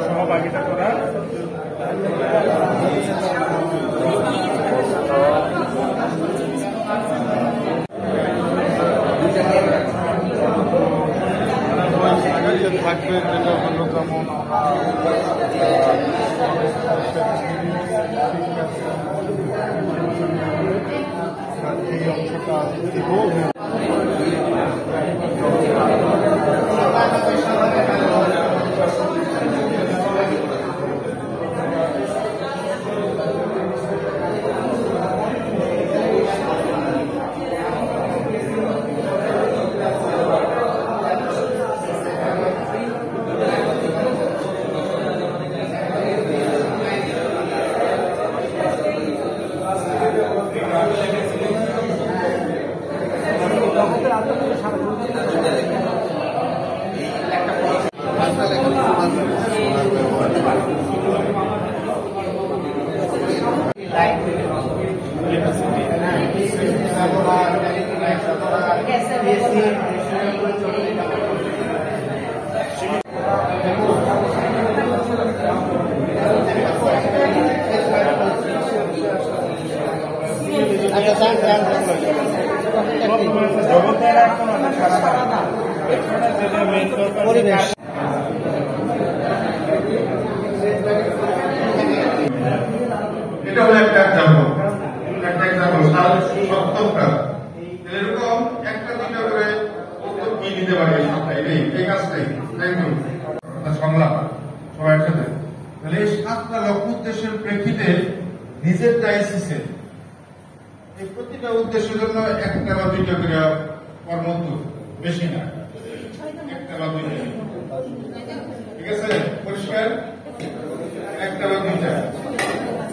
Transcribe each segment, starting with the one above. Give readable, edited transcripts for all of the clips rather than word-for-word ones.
সহভাগিতা করা থাকবে, যেটা হলো যেমন এই অংশটা পরিবেশ এটা হলো একটা এক্সাম্পল, সত্যটা এরকম একটা দুইটা করে উত্তর কি দিতে পারে এই কাজটাই সংলাপ সবাই একসাথে। তাহলে এই 7টা লক্ষ্য উদ্দেশ্যের প্রেক্ষিতে নিজের ডায়াসিসে এই প্রতিটা উদ্দেশ্যের জন্য একটা বা দুইটা করে কর্মোদ্যোগ, বেশি না, একটা বা দুইটা, ঠিক আছে? পরিষ্কার, একটা বা দুইটা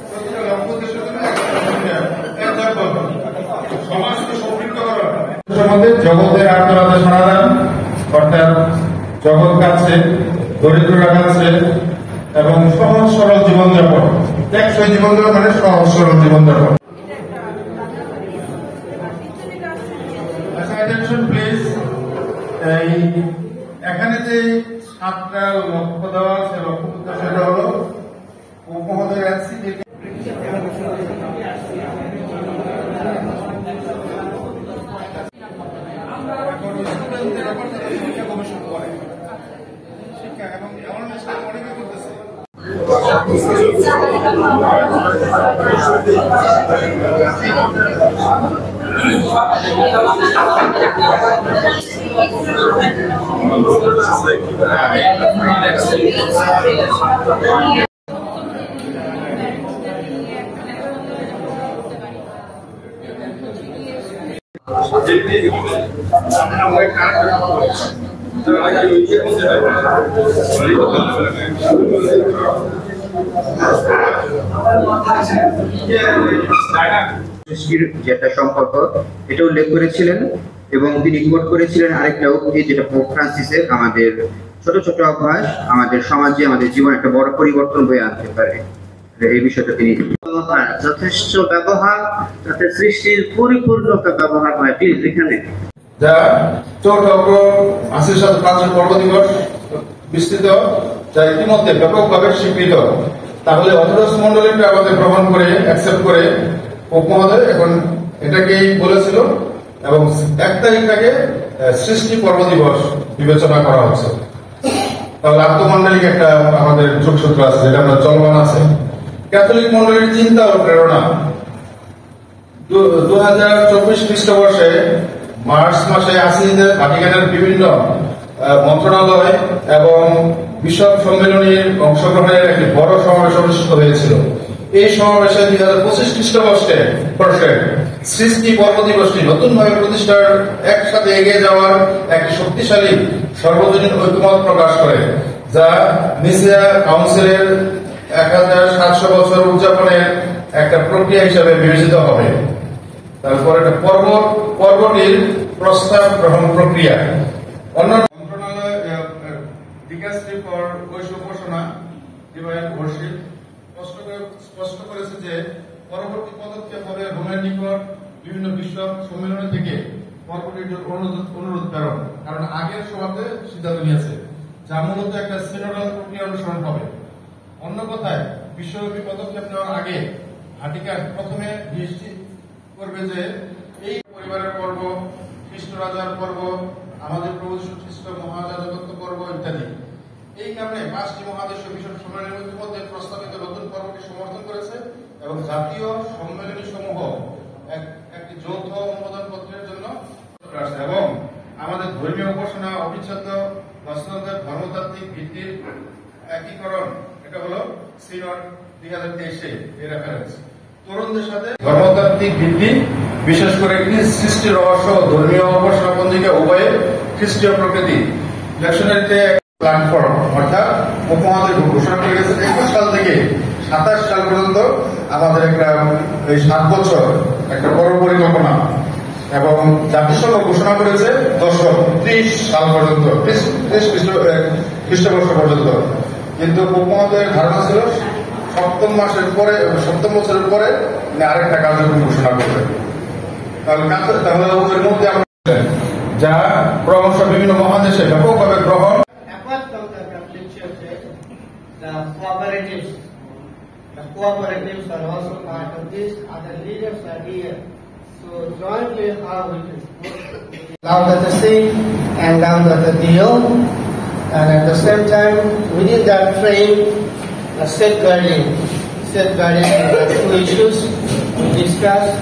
প্রতিটা লক্ষ্য উদ্দেশ্যের জন্য একটা বা দুইটা সমাজকে সম্পৃক্ত করা। আমাদের জগতের আর্তনাদে সমাধান, অর্থাৎ জগৎ কাছে, দরিদ্ররা কাছে এবং সহজ সরল জীবনযাপন, টেকসই জীবনযাপন মানে সহজ সরল জীবনযাপন। প্লিজ, এই এখানে যে 7টা লক্ষ্য দেওয়া আছে, লক্ষ্য উদ্দেশ্যটা হলো উপমহোদয় আছি গবেষণা করে শিক্ষা এবং অ্যাওয়ারনেস অনেকে করতেছে। যেটা সম্পর্ক এটা উল্লেখ করেছিলেন এবং তিনি কোট করেছিলেন আরেকটা উক্তি, যেটা পোপ ফ্রান্সিসের, আমাদের ছোট ছোট অভ্যাস আমাদের সমাজে আমাদের জীবনে একটা বড় পরিবর্তন বয়ে আনতে পারে। এই বিষয়টা তিনি যথেষ্ট ব্যবহার যাতে সৃষ্টির পরিপূর্ণতা ব্যবহার হয়। প্লিজ এখানে যা 4 অক্টোবর 80 সাল কর্ম দিবস বিস্তৃত, যা ইতিমধ্যে ব্যাপকভাবে স্বীকৃত। তাহলে অর্থোডক্স মন্ডলীটা আমাদের গ্রহণ করে অ্যাকসেপ্ট করে পোপ মহোদয় এখন এটাকেই বলেছিল এবং 1 তারিখটাকে সৃষ্টি পর্ব দিবস বিবেচনা করা হচ্ছে। তাহলে আত্মমণ্ডলিক একটা আমাদের যোগসূত্র আছে, যেটা আমরা চলমান আছে। ক্যাথলিক মন্ডলীর চিন্তা ও প্রেরণা 2024 খ্রিস্টবর্ষে মার্চ মাসে আসিজে ভাটিকানের বিভিন্ন মন্ত্রণালয় এবং বিশ্ব সম্মেলনের অংশগ্রহণের একটি বড় সমাবেশ অনুষ্ঠিত হয়েছিল। এই সমাবেশে 2025 খ্রিস্টবর্ষে সৃষ্টি পর্ব দিবসটি নতুনভাবে প্রতিষ্ঠার একসাথে এগিয়ে যাওয়ার একটি শক্তিশালী সর্বজনীন ঐক্যমত প্রকাশ করে, যা নিসিয়া কাউন্সিলের 1700 বছর উদযাপনের একটা প্রক্রিয়া হিসেবে বিবেচিত হবে। তারপর একটা পর্বটির প্রস্তাব গ্রহণ প্রক্রিয়া। অন্য মন্ত্রণালয় ডিকাস্ট্রি ফর ঐক্য ঘোষণা ডিভাইন ঘোষিত স্পষ্ট করেছে যে পরবর্তী পদক্ষেপ হবে রোমের নিকট বিভিন্ন বিশ্ব সম্মেলন থেকে পর্বটির অনুরোধ প্রেরণ, কারণ আগের সভাতে সিদ্ধান্ত নিয়েছে, যা মূলত একটা সিনোডাল প্রক্রিয়া অনুসরণ হবে। অন্য কথায়, বিশ্বব্যাপী পদক্ষেপ নেওয়ার আগে ভাটিকান প্রথমে নিশ্চিত করবে যে এই পরিবারের পর্ব, খ্রিস্ট রাজার পর্ব, আমাদের প্রভু যীশু খ্রিস্ট মহাযাজকত্ব পর্ব ইত্যাদি, এই কারণে 5টি মহাদেশীয় বিশ্ব সম্মেলনের মধ্যে প্রস্তাবিত নতুন পর্বটি সমর্থন করেছে এবং জাতীয় সম্মেলনী সমূহ একটি যৌথ অনুমোদন পত্রের জন্য এবং আমাদের ধর্মীয় উপাসনা অবিচ্ছেদ্য বাস্তবতার ধর্মতাত্ত্বিক ভিত্তির একীকরণ, এটা হলো সিনড 2023 এর রেফারেন্স। তরুণদের সাথে ধর্মতাত্ত্বিক ভিত্তি, বিশেষ করে সৃষ্টি রহস্য ও ধর্মীয় উপাসনা পঞ্জিকা উভয়ে খ্রিস্টীয় প্রকৃতি লেকশনারিতে প্ল্যাটফর্ম অর্থাৎ উপমহাদেশ ঘোষণা করে গেছে। 21 সাল থেকে 27 সাল পর্যন্ত আমাদের একটা এই 7 বছর একটা বড় পরিকল্পনা, এবং জাতিসংঘ ঘোষণা করেছে 30 সাল পর্যন্ত, 30 খ্রিস্টবর্ষ পর্যন্ত। কিন্তু উপমহাদেশের ধারণা ছিল 7ম বছরের পরে আরেকটা কার্যক্রম ঘোষণা করবে। তাহলে ওদের মধ্যে আমরা যা ক্রমশ বিভিন্ন মহাদেশে ব্যাপকভাবে গ্রহণ। The cooperatives are also part of this. Other leaders are here. So jointly how we can Laudato Si and Laudato Dio, and at the same time within that frame safeguarding the two issues we discussed.